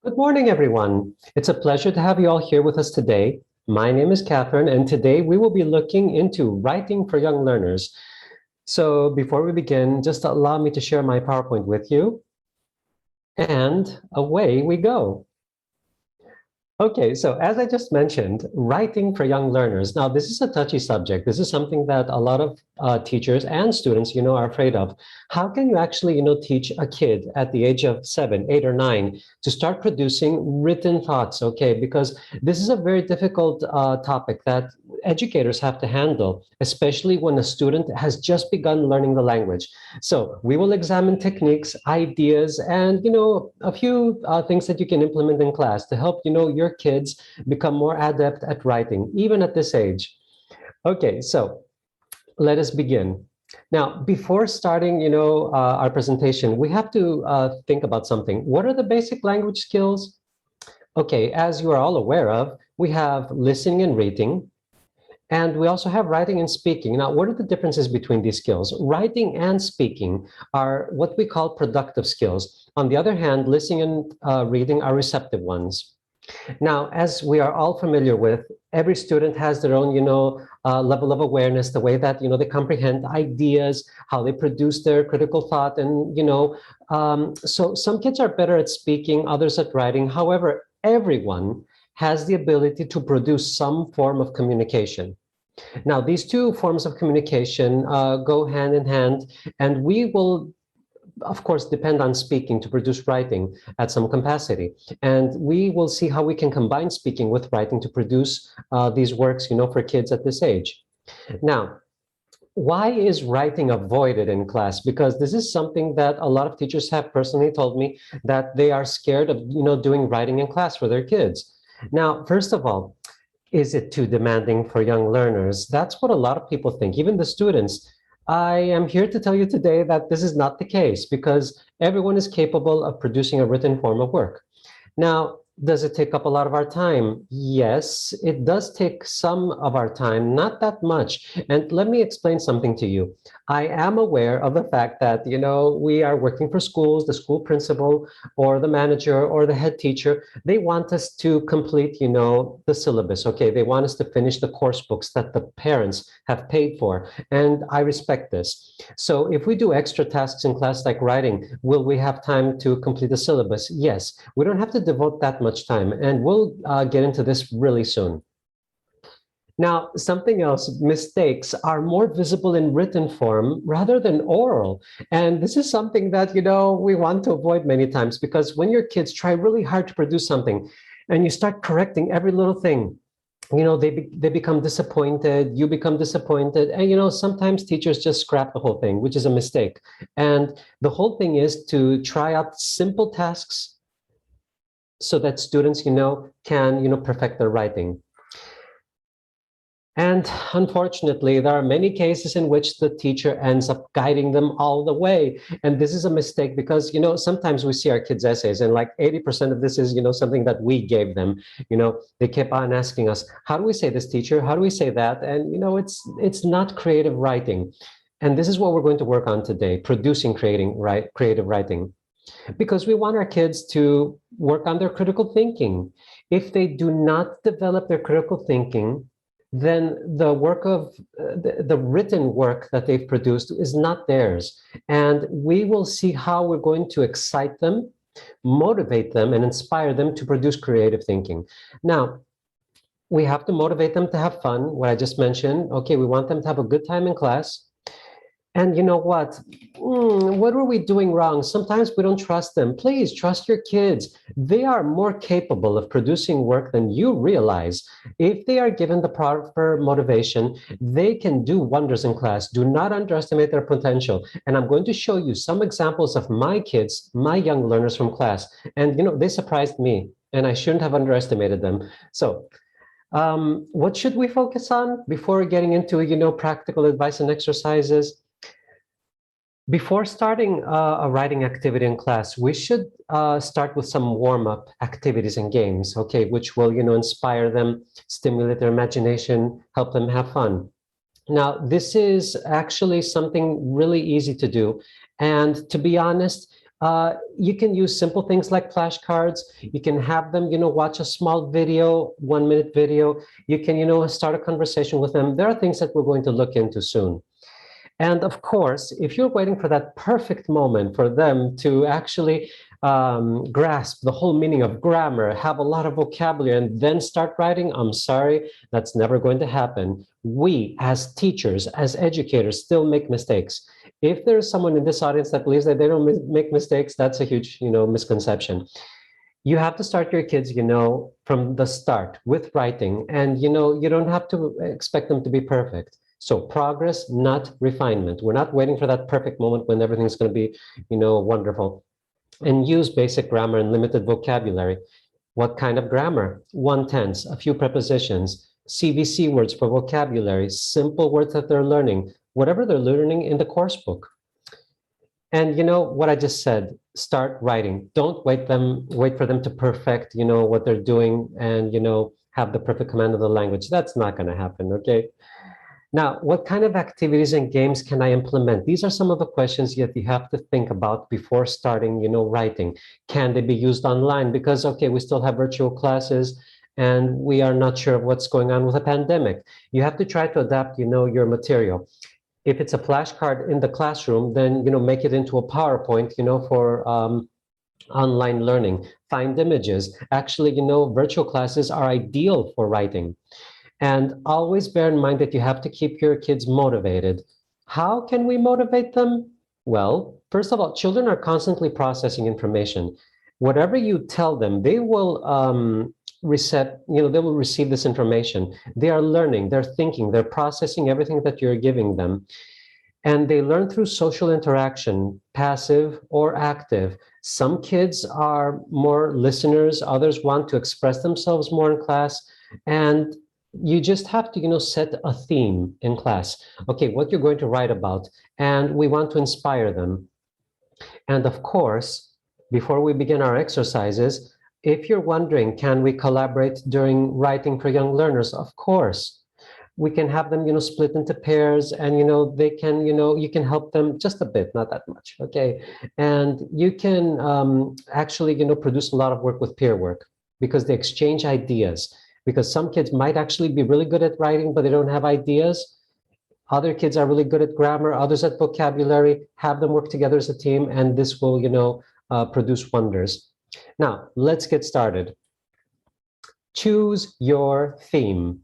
Good morning, everyone. It's a pleasure to have you all here with us today. My name is Catherine, and today we will be looking into writing for young learners. So before we begin, just allow me to share my PowerPoint with you, and away we go. Okay, so as I just mentioned, writing for young learners. Now, this is a touchy subject. This is something that a lot of teachers and students, are afraid of. How can you actually, teach a kid at the age of 7, 8, or 9 to start producing written thoughts? Okay, because this is a very difficult topic that educators have to handle, especially when a student has just begun learning the language. So we will examine techniques, ideas, and a few things that you can implement in class to help your kids become more adept at writing, even at this age. Okay, so let us begin. Now, before starting, our presentation, we have to think about something. What are the basic language skills? Okay, as you are all aware of, we have listening and reading. And we also have writing and speaking. Now, what are the differences between these skills? Writing and speaking are what we call productive skills. On the other hand, listening and reading are receptive ones. Now, as we are all familiar with, every student has their own, level of awareness, the way that, they comprehend ideas, how they produce their critical thought. And, so some kids are better at speaking, others at writing. However, everyone has the ability to produce some form of communication. Now, these two forms of communication go hand in hand, and we will, of course, depend on speaking to produce writing at some capacity. And we will see how we can combine speaking with writing to produce these works, for kids at this age. Now, why is writing avoided in class? Because this is something that a lot of teachers have personally told me that they are scared of, doing writing in class for their kids. Now, first of all, is it too demanding for young learners? That's what a lot of people think, even the students. I am here to tell you today that this is not the case because everyone is capable of producing a written form of work. Now, does it take up a lot of our time? Yes, it does take some of our time, not that much. And let me explain something to you. I am aware of the fact that, we are working for schools, the school principal or the manager or the head teacher, they want us to complete, the syllabus. Okay, they want us to finish the course books that the parents have paid for. And I respect this. So if we do extra tasks in class like writing, will we have time to complete the syllabus? Yes. We don't have to devote that much time, and we'll get into this really soon. Now, something else, mistakes are more visible in written form rather than oral. And this is something that, we want to avoid many times because when your kids try really hard to produce something and you start correcting every little thing, they become disappointed, you become disappointed. And, sometimes teachers just scrap the whole thing, which is a mistake. And the whole thing is to try out simple tasks so that students, can, perfect their writing. And unfortunately, there are many cases in which the teacher ends up guiding them all the way. And this is a mistake because, sometimes we see our kids' essays and like 80% of this is, something that we gave them. They kept on asking us, how do we say this, teacher? How do we say that? And, it's not creative writing. And this is what we're going to work on today, producing creative writing. Because we want our kids to work on their critical thinking. If they do not develop their critical thinking, then the work of the written work that they've produced is not theirs. And we will see how we're going to excite them, motivate them, and inspire them to produce creative thinking. Now, we have to motivate them to have fun, what I just mentioned. Okay, we want them to have a good time in class. And you know what? What are we doing wrong? Sometimes we don't trust them. Please trust your kids. They are more capable of producing work than you realize. If they are given the proper motivation, they can do wonders in class. Do not underestimate their potential. And I'm going to show you some examples of my kids, my young learners from class. And they surprised me, and I shouldn't have underestimated them. So what should we focus on before getting into, practical advice and exercises? Before starting a writing activity in class, we should start with some warm-up activities and games, okay, which will, inspire them, stimulate their imagination, help them have fun. Now, this is actually something really easy to do. And to be honest, You can use simple things like flashcards. You can have them, watch a small video, 1-minute video. You can, start a conversation with them. There are things that we're going to look into soon. And of course, if you're waiting for that perfect moment for them to actually grasp the whole meaning of grammar, have a lot of vocabulary, and then start writing, I'm sorry, that's never going to happen. We, as teachers, as educators, still make mistakes. If there's someone in this audience that believes that they don't make mistakes, that's a huge, misconception. You have to start your kids, from the start with writing, and, you don't have to expect them to be perfect. So progress, not refinement. We're not waiting for that perfect moment when everything's going to be, wonderful. And use basic grammar and limited vocabulary. What kind of grammar? One tense, a few prepositions, CVC words for vocabulary, simple words that they're learning, whatever they're learning in the course book. And what I just said, start writing. Don't wait for them to perfect, what they're doing and, have the perfect command of the language. That's not going to happen, okay? Now, what kind of activities and games can I implement? These are some of the questions that you have to think about before starting, writing. Can they be used online? Because, okay, we still have virtual classes and we are not sure what's going on with the pandemic. You have to try to adapt, your material. If it's a flashcard in the classroom, then, make it into a PowerPoint, for online learning. Find images. Actually, virtual classes are ideal for writing. And always bear in mind that you have to keep your kids motivated. How can we motivate them? Well, first of all, children are constantly processing information. Whatever you tell them, they will they will receive this information. They are learning, they're thinking, they're processing everything that you're giving them. And they learn through social interaction, passive or active. Some kids are more listeners, others want to express themselves more in class. And you just have to, set a theme in class. Okay, what you're going to write about, and we want to inspire them. And of course, before we begin our exercises, if you're wondering, can we collaborate during writing for young learners? Of course. We can have them, split into pairs and, they can, you can help them just a bit, not that much, okay? And you can actually, produce a lot of work with peer work because they exchange ideas. Because some kids might actually be really good at writing, but they don't have ideas. Other kids are really good at grammar, others at vocabulary. Have them work together as a team, and this will, produce wonders. Now, let's get started. Choose your theme.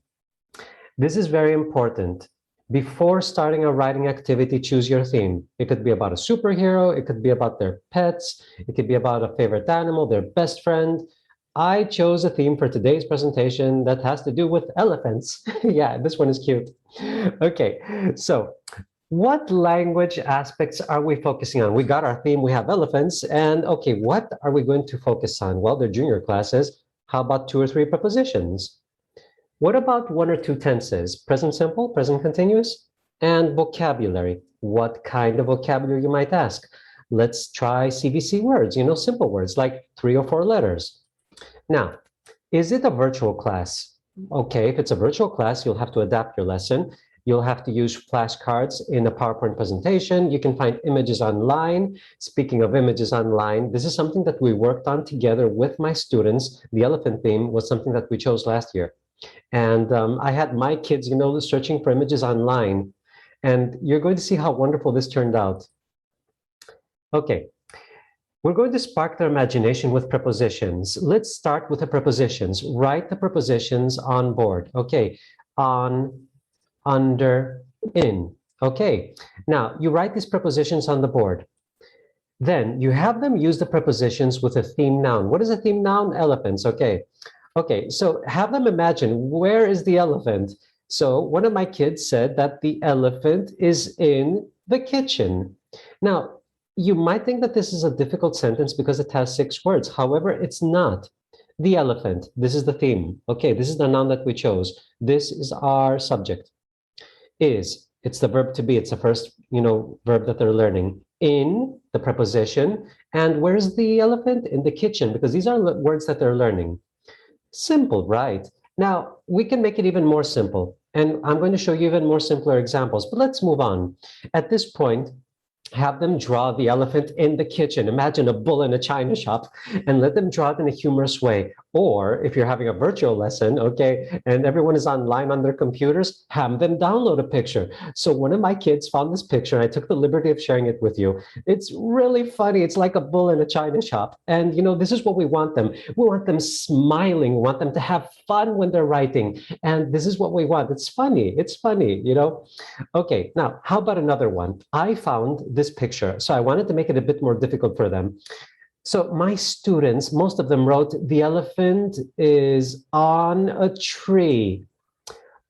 This is very important. Before starting a writing activity, choose your theme. It could be about a superhero, it could be about their pets, it could be about a favorite animal, their best friend. I chose a theme for today's presentation that has to do with elephants. Yeah, this one is cute. Okay, so what language aspects are we focusing on? We got our theme, we have elephants, and okay, what are we going to focus on? Well, they're junior classes. How about 2 or 3 prepositions? What about 1 or 2 tenses? Present simple, present continuous, and vocabulary. What kind of vocabulary, you might ask? Let's try CVC words, simple words like 3 or 4 letters. Now, is it a virtual class? Okay, if it's a virtual class, you'll have to adapt your lesson. You'll have to use flashcards in a PowerPoint presentation. You can find images online. Speaking of images online, this is something that we worked on together with my students. The elephant theme was something that we chose last year. And I had my kids, searching for images online. And you're going to see how wonderful this turned out. Okay. We're going to spark their imagination with prepositions. Let's start with the prepositions. Write the prepositions on board. Okay, on, under, in. Okay, now you write these prepositions on the board. Then you have them use the prepositions with a theme noun. What is a theme noun? Elephants, okay. Okay, so have them imagine, where is the elephant? So one of my kids said that the elephant is in the kitchen. Now, you might think that this is a difficult sentence because it has 6 words. However, it's not. The elephant, this is the theme. Okay, this is the noun that we chose. This is our subject. Is, it's the verb to be. It's the first, verb that they're learning. In, the preposition. And where's the elephant? In the kitchen, because these are words that they're learning. Simple, right? Now, we can make it even more simple. And I'm going to show you even more simpler examples, but let's move on. At this point, Have them draw the elephant in the kitchen. Imagine a bull in a china shop and let them draw it in a humorous way. Or if you're having a virtual lesson, okay, and everyone is online on their computers, have them download a picture. So one of my kids found this picture and I took the liberty of sharing it with you. It's really funny. It's like a bull in a china shop. And this is what we want them. We want them smiling. We want them to have fun when they're writing. And this is what we want. It's funny. It's funny. Okay, now how about another one? I found this picture, so I wanted to make it a bit more difficult for them. So my students, most of them wrote, the elephant is on a tree.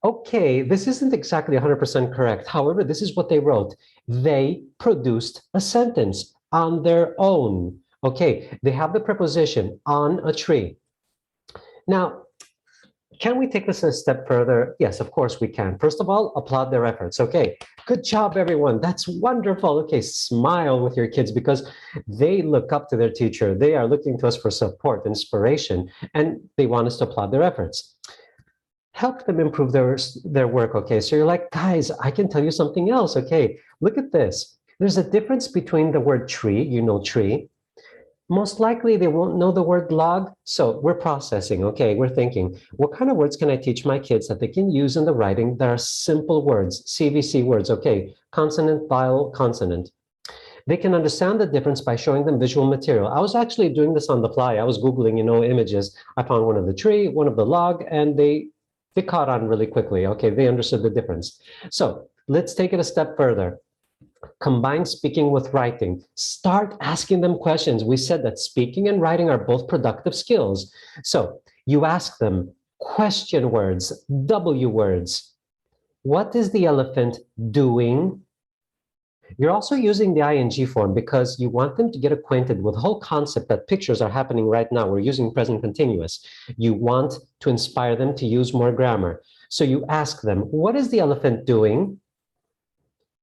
Okay, this isn't exactly 100% correct. However, this is what they wrote. They produced a sentence on their own. Okay, they have the preposition on a tree. Now, can we take this a step further? Yes, of course we can. First of all, applaud their efforts. Okay, good job, everyone. That's wonderful. Okay, smile with your kids because they look up to their teacher. They are looking to us for support, inspiration, and they want us to applaud their efforts. Help them improve their work. Okay, so you're like, guys, I can tell you something else. Okay, look at this. There's a difference between the word tree, tree. Most likely they won't know the word log. So we're processing, okay, we're thinking, what kind of words can I teach my kids that they can use in the writing that are simple words, CVC words, okay, consonant, vowel, consonant. They can understand the difference by showing them visual material. I was actually doing this on the fly. I was Googling, images. I found one of the tree, one of the log, and they caught on really quickly, okay, they understood the difference. So let's take it a step further. Combine speaking with writing. Start asking them questions. We said that speaking and writing are both productive skills. So you ask them question words, W words. What is the elephant doing? You're also using the ing form because you want them to get acquainted with the whole concept that pictures are happening right now. We're using present continuous. You want to inspire them to use more grammar. So you ask them, what is the elephant doing?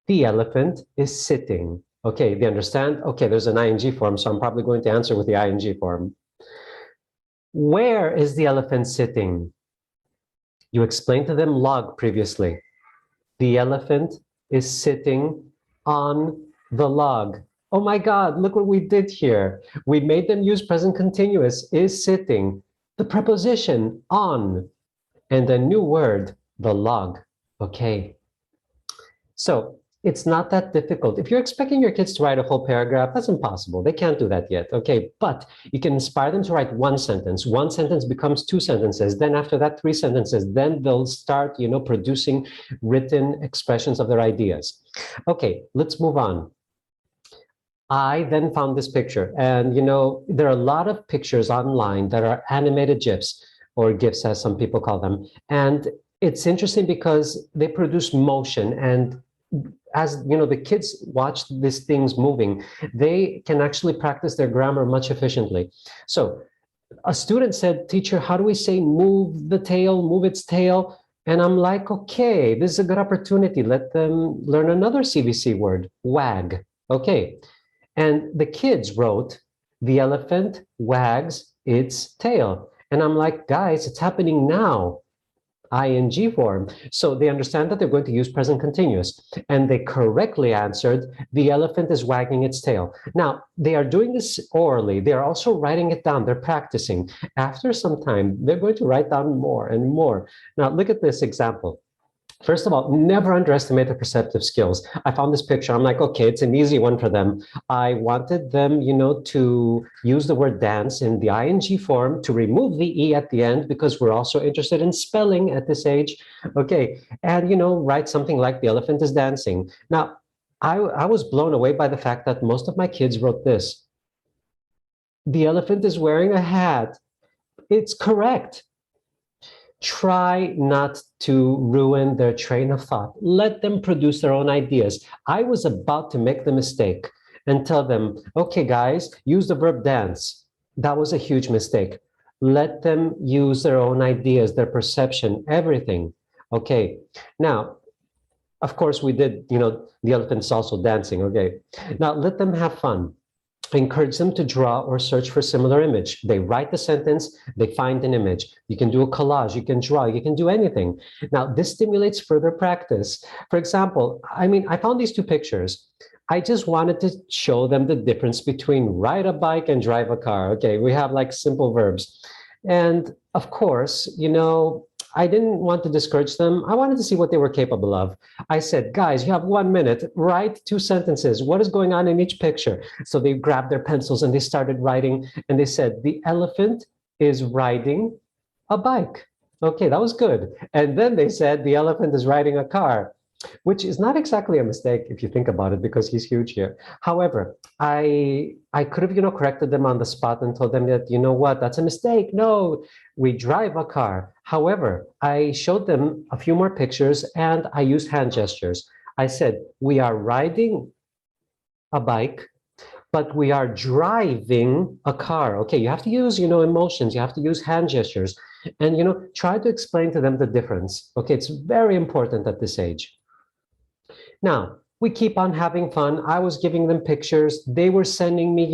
The elephant is sitting. Okay, they understand? Okay, there's an ing form, so I'm probably going to answer with the ing form. Where is the elephant sitting? You explained to them log previously. The elephant is sitting on the log. Oh my God, look what we did here. We made them use present continuous, is sitting, the preposition on, and a new word, the log. Okay. So it's not that difficult. If you're expecting your kids to write a whole paragraph, that's impossible. They can't do that yet, okay? But you can inspire them to write one sentence. One sentence becomes two sentences. Then after that, three sentences. Then they'll start, producing written expressions of their ideas. Okay, let's move on. I then found this picture, and there are a lot of pictures online that are animated GIFs, or GIFs as some people call them. And it's interesting because they produce motion, and as the kids watch these things moving, they can actually practice their grammar much efficiently. So a student said, teacher, how do we say move the tail, move its tail? And I'm like, okay, this is a good opportunity. Let them learn another CVC word, wag. Okay. And the kids wrote, the elephant wags its tail. And I'm like, guys, it's happening now. ing form. So they understand that they're going to use present continuous. And they correctly answered, the elephant is wagging its tail. Now, they are doing this orally. They are also writing it down. They're practicing. After some time, they're going to write down more and more. Now, look at this example. First of all, never underestimate the perceptive skills. I found this picture. I'm like, okay, it's an easy one for them. I wanted them, to use the word dance in the ing form, to remove the E at the end, because we're also interested in spelling at this age. Okay, and, write something like the elephant is dancing. Now, I was blown away by the fact that most of my kids wrote this. The elephant is wearing a hat. It's correct. Try not to ruin their train of thought. Let them produce their own ideas. I was about to make the mistake and tell them, okay, guys, use the verb dance. That was a huge mistake. Let them use their own ideas, their perception, everything. Okay. Now, of course, we did, the elephant's also dancing. Okay. Now, let them have fun. Encourage them to draw or search for similar image. They write the sentence, they find an image. You can do a collage, you can draw, you can do anything. Now, this stimulates further practice. For example, I found these two pictures. I just wanted to show them the difference between ride a bike and drive a car. Okay, we have like simple verbs. And of course, I didn't want to discourage them. I wanted to see what they were capable of. I said, guys, you have 1 minute, write 2 sentences. What is going on in each picture? So they grabbed their pencils and they started writing. And they said, the elephant is riding a bike. Okay, that was good. And then they said, the elephant is riding a car, which is not exactly a mistake if you think about it, because he's huge here. However, I could have, corrected them on the spot and told them that, you know what, that's a mistake. No, we drive a car. However, I showed them a few more pictures and I used hand gestures. I said, we are riding a bike, but we are driving a car. Okay, you have to use, emotions. You have to use hand gestures and, try to explain to them the difference. Okay, it's very important at this age. Now, we keep on having fun. I was giving them pictures. They were sending me,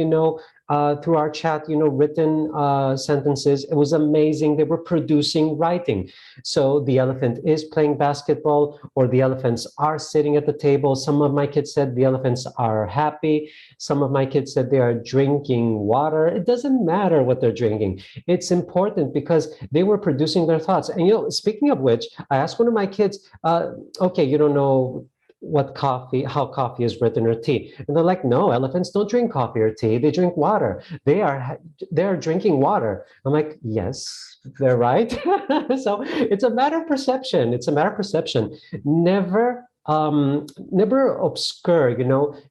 through our chat, written sentences. It was amazing. They were producing writing. So the elephant is playing basketball, or the elephants are sitting at the table. Some of my kids said the elephants are happy. Some of my kids said they are drinking water. It doesn't matter what they're drinking. It's important because they were producing their thoughts. And, speaking of which, I asked one of my kids, okay, you don't know how coffee is written, or tea. And they're like, no, elephants don't drink coffee or tea. They drink water. They're drinking water. I'm like, yes, they're right. So it's a matter of perception. It's a matter of perception. Never obscure,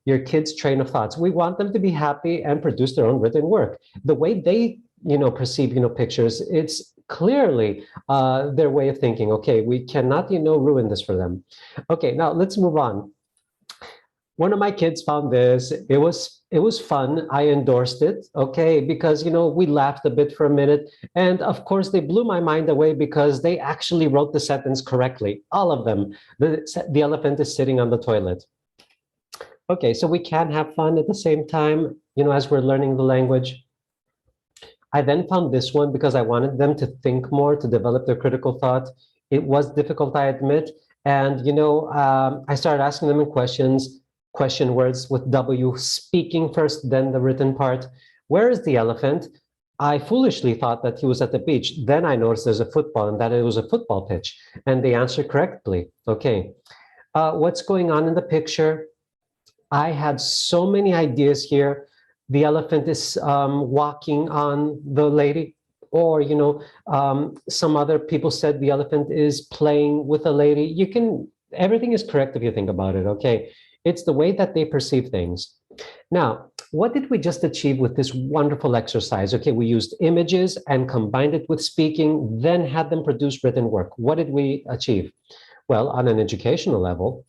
your kids' train of thoughts. We want them to be happy and produce their own written work. The way they, perceive, pictures, it's clearly their way of thinking. Okay, we cannot, ruin this for them. Okay, now let's move on. One of my kids found this. It was fun. I endorsed it, okay, because, we laughed a bit for a minute. And of course, they blew my mind away because they actually wrote the sentence correctly. All of them. The elephant is sitting on the toilet. Okay, so we can have fun at the same time, as we're learning the language. I then found this one because I wanted them to think more, to develop their critical thought. It was difficult, I admit. And, I started asking them question words with W, speaking first, then the written part. Where is the elephant? I foolishly thought that he was at the beach. Then I noticed there's a football and that it was a football pitch. And they answered correctly. Okay. What's going on in the picture? I had so many ideas here. The elephant is walking on the lady, or, some other people said the elephant is playing with a lady. Everything is correct if you think about it, okay? It's the way that they perceive things. Now, what did we just achieve with this wonderful exercise? Okay, we used images and combined it with speaking, then had them produce written work. What did we achieve? Well, on an educational level,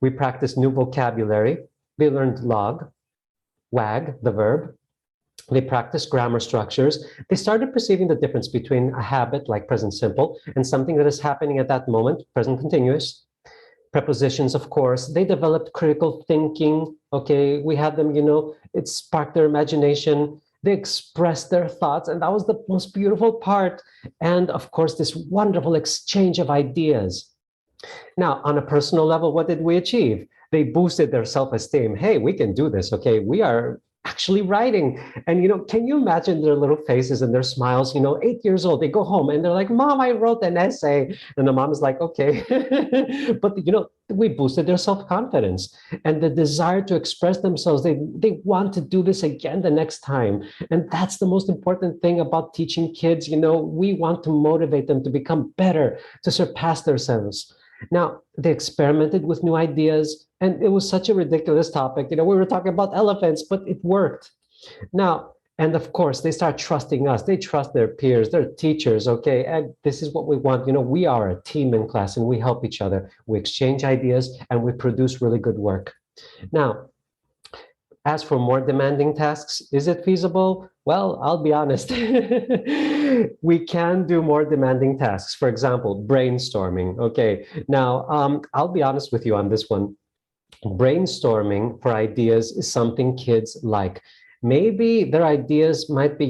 we practiced new vocabulary. They learned log, wag, the verb. They practiced grammar structures. They started perceiving the difference between a habit like present simple and something that is happening at that moment, present continuous. Prepositions, of course. They developed critical thinking. Okay, we had them, it sparked their imagination. They expressed their thoughts, and that was the most beautiful part. And of course, this wonderful exchange of ideas. Now, on a personal level, what did we achieve? They boosted their self-esteem. Hey, we can do this, okay? We are actually writing. And, can you imagine their little faces and their smiles? 8 years old, they go home and they're like, Mom, I wrote an essay. And the mom is like, okay. But, we boosted their self-confidence and the desire to express themselves. They want to do this again the next time. And that's the most important thing about teaching kids. We want to motivate them to become better, to surpass themselves. Now, they experimented with new ideas, and it was such a ridiculous topic. We were talking about elephants, but it worked. Now, and of course, they start trusting us. They trust their peers, their teachers, okay? And this is what we want. We are a team in class, and we help each other. We exchange ideas, and we produce really good work. Now, as for more demanding tasks, is it feasible? Well, I'll be honest. We can do more demanding tasks. For example, brainstorming. Okay, now I'll be honest with you on this one. Brainstorming for ideas is something kids like. Maybe their ideas might be,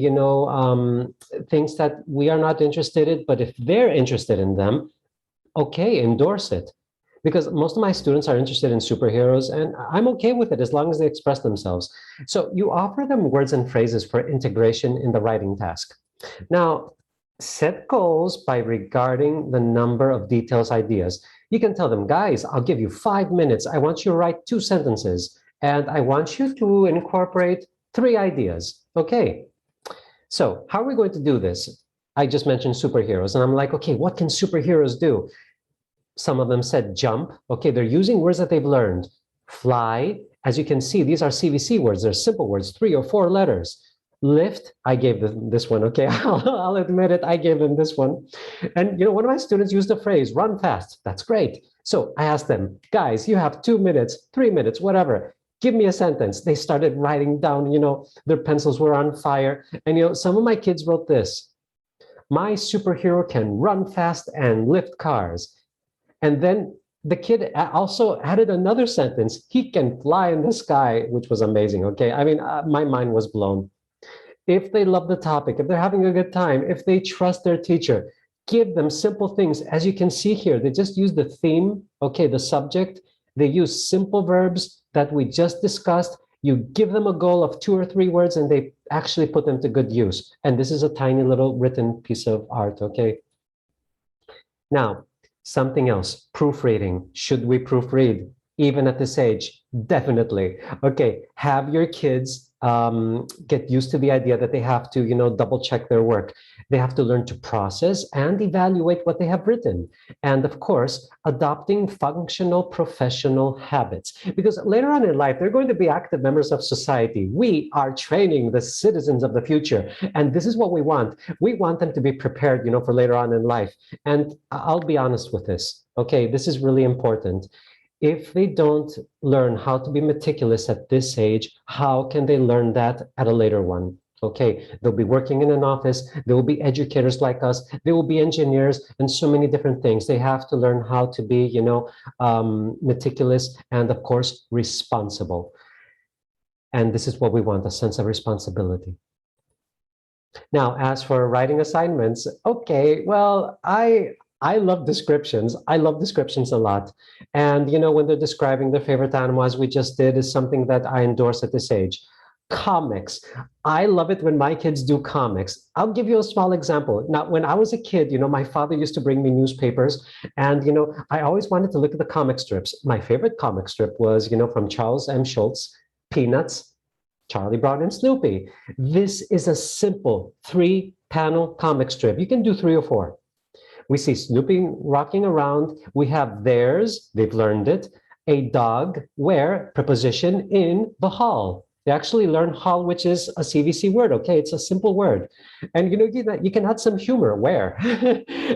things that we are not interested in, but if they're interested in them, okay, endorse it. because most of my students are interested in superheroes, and I'm okay with it as long as they express themselves. So you offer them words and phrases for integration in the writing task. Now, set goals by regarding the number of details, ideas. You can tell them, guys, I'll give you 5 minutes. I want you to write 2 sentences, and I want you to incorporate 3 ideas. Okay. So how are we going to do this? I just mentioned superheroes, and I'm like, okay, what can superheroes do? Some of them said jump. Okay, they're using words that they've learned. Fly, as you can see, these are CVC words. They're simple words, 3 or 4 letters. Lift, I gave them this one. Okay, I'll admit it, I gave them this one. And one of my students used the phrase, run fast. That's great. So I asked them, guys, you have 2 minutes, 3 minutes, whatever. Give me a sentence. They started writing down, their pencils were on fire. And, some of my kids wrote this: my superhero can run fast and lift cars. And then the kid also added another sentence: he can fly in the sky, which was amazing. Okay, I mean, my mind was blown. If they love the topic, if they're having a good time, if they trust their teacher, give them simple things. As you can see here, they just use the theme, okay, the subject. They use simple verbs that we just discussed. You give them a goal of 2 or 3 words, and they actually put them to good use. And this is a tiny little written piece of art, okay? Now, something else, proofreading. Should we proofread even at this age? Definitely. Okay, have your kids get used to the idea that they have to, double check their work. They have to learn to process and evaluate what they have written. And of course, adopting functional professional habits, because later on in life, they're going to be active members of society. We are training the citizens of the future. And this is what we want. We want them to be prepared, for later on in life. And I'll be honest with this. Okay, this is really important. If they don't learn how to be meticulous at this age, how can they learn that at a later one? Okay, they'll be working in an office, they will be educators like us, they will be engineers, and so many different things. They have to learn how to be, meticulous and, of course, responsible. And this is what we want, a sense of responsibility. Now, as for writing assignments, okay, well, I love descriptions. I love descriptions a lot. And, when they're describing their favorite animal, as we just did, is something that I endorse at this age. Comics. I love it when my kids do comics. I'll give you a small example. Now, when I was a kid, my father used to bring me newspapers, and, I always wanted to look at the comic strips. My favorite comic strip was, from Charles M. Schulz, Peanuts, Charlie Brown and Snoopy. This is a simple 3-panel comic strip. You can do 3 or 4. We see Snoopy rocking around. We have theirs, they've learned it. A dog, where, preposition, in the hall. They actually learn hall, which is a CVC word, okay? It's a simple word. And, you can add some humor, where.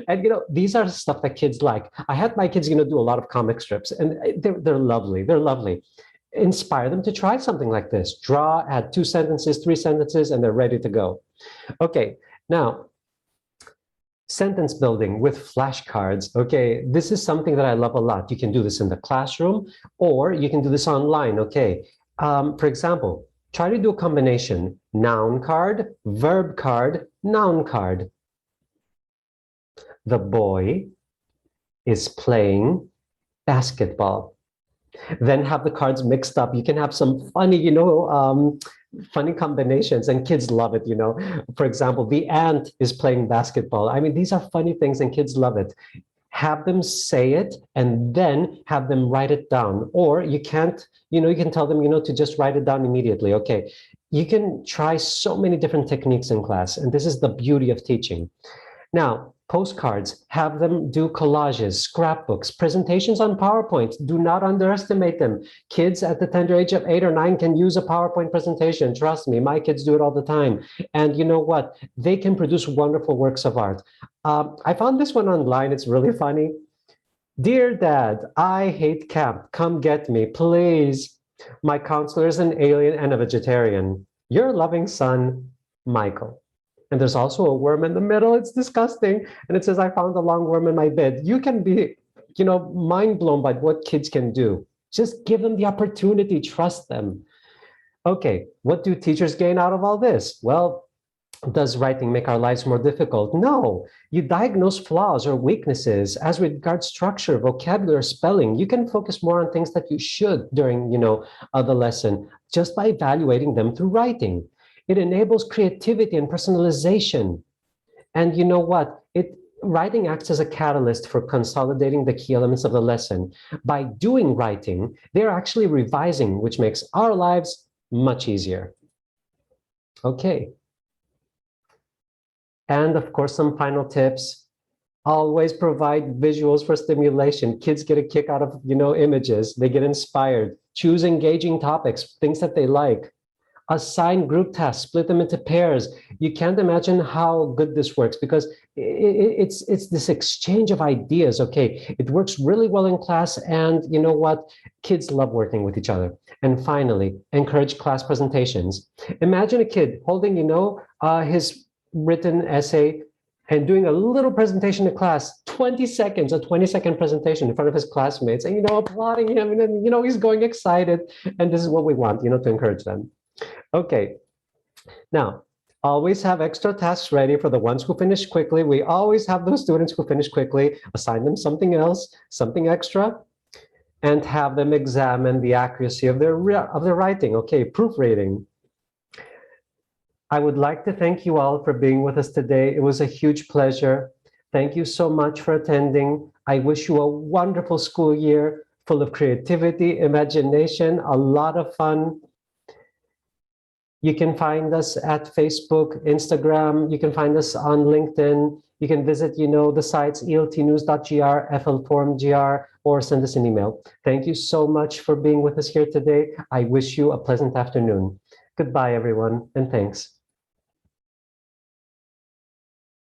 And, these are stuff that kids like. I had my kids, do a lot of comic strips, and they're lovely. They're lovely. Inspire them to try something like this. Draw, add 2 sentences, 3 sentences, and they're ready to go. Okay, now, sentence building with flashcards. Okay, this is something that I love a lot. You can do this in the classroom, or you can do this online, okay? For example, try to do a combination: noun card, verb card, noun card. The boy is playing basketball. Then have the cards mixed up. You can have some funny, funny combinations, and kids love it, For example, the ant is playing basketball. I mean, these are funny things and kids love it. Have them say it and then have them write it down. Or you can't, you can tell them, to just write it down immediately. Okay. You can try so many different techniques in class, and this is the beauty of teaching. Now, postcards, have them do collages, scrapbooks, presentations on PowerPoint. Do not underestimate them. Kids at the tender age of 8 or 9 can use a PowerPoint presentation. Trust me, my kids do it all the time. And you know what? They can produce wonderful works of art. I found this one online. It's really funny. Dear Dad, I hate camp. Come get me, please. My counselor is an alien and a vegetarian. Your loving son, Michael. And there's also a worm in the middle. It's disgusting. And it says, I found a long worm in my bed. You can be, mind blown by what kids can do. Just give them the opportunity. Trust them. Okay, what do teachers gain out of all this? Well, Does writing make our lives more difficult? No. You diagnose flaws or weaknesses as regards structure, vocabulary, spelling. You can focus more on things that you should during, the lesson just by evaluating them through writing. It enables creativity and personalization. And you know what? Writing acts as a catalyst for consolidating the key elements of the lesson. By doing writing, they're actually revising, which makes our lives much easier. Okay. And of course, some final tips. Always provide visuals for stimulation. Kids get a kick out of, images. They get inspired. Choose engaging topics, things that they like. Assign group tasks, split them into pairs. You can't imagine how good this works because it's this exchange of ideas. Okay, it works really well in class, and you know what? Kids love working with each other. And finally, encourage class presentations. Imagine a kid holding, his written essay and doing a little presentation to class, 20 seconds, a 20-second presentation in front of his classmates, and applauding him, and then he's going excited. And this is what we want, to encourage them. Okay, now, always have extra tasks ready for the ones who finish quickly. We always have those students who finish quickly, assign them something else, something extra, and have them examine the accuracy of their writing. Okay, proofreading. I would like to thank you all for being with us today. It was a huge pleasure. Thank you so much for attending. I wish you a wonderful school year full of creativity, imagination, a lot of fun. You can find us at Facebook, Instagram. You can find us on LinkedIn. You can visit, the sites eltnews.gr, flforum.gr, or send us an email. Thank you so much for being with us here today. I wish you a pleasant afternoon. Goodbye, everyone, and thanks.